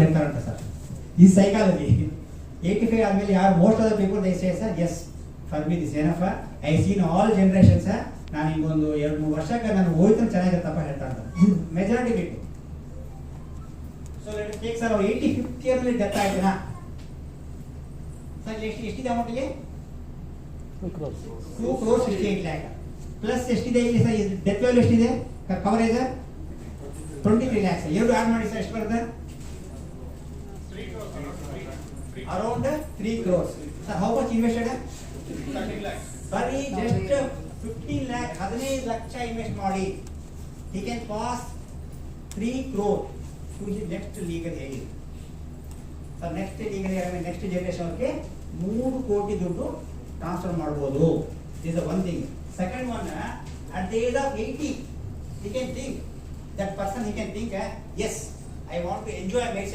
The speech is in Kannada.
ಹೇಳ್ತಾರಂತ ಸರ್. ಈ ಸೈಕಾಲಜಿ 85 ಆದ್ಮೇಲೆ ಯಾರು most of the people they say sir yes for me this enough I seen all generation sir. ನಾನು ಹಿಂಗೊಂದು 2-3 ವರ್ಷಕ್ಕೆ ನಾನು ಹೋಯ್ತು ಚೆನ್ನಾಗಿರುತ್ತಪ್ಪ ಹೇಳ್ತಾ ಇದ್ದಾರೆ ಮೆಜಾರಿಟಿ ಬೇಕು. So let take sir 85th early death ಆಯ್ತನಾ ಸರ್? ಎಷ್ಟಿದೆ ಅಮೌಂಟ್ ಇಲ್ಲಿ? 2 crore 68 lakh ಪ್ಲಸ್ ಎಷ್ಟಿದೆ ಇಲ್ಲಿ ಸರ್? ಡೆತ್ ವ್ಯಾಲ್ಯೂ ಎಷ್ಟಿದೆ? Coverage 23 lakhs. ಎರಡು ಆಡ್ ಮಾಡಿ ಸರ್ ಎಷ್ಟು ಬರುತ್ತೆ? Around 3 crores. Sir how much invested? 13 lakhs. ಬರೀ ಜಸ್ಟ್ 15 lakh 15 ಲಕ್ಷ ಇನ್ವೆಸ್ಟ್ ಮಾಡಿ he can pass 3 crore to his next legal heir. Sir next legal hair next generation ಅವ್ರಿಗೆ 3 ಕೋಟಿ ದುಡ್ಡು ಟ್ರಾನ್ಸ್ಫರ್ ಮಾಡಬಹುದು. This one thing. Second one, at the age of 80 he can think, that person he can think, yes, I want to enjoy myself.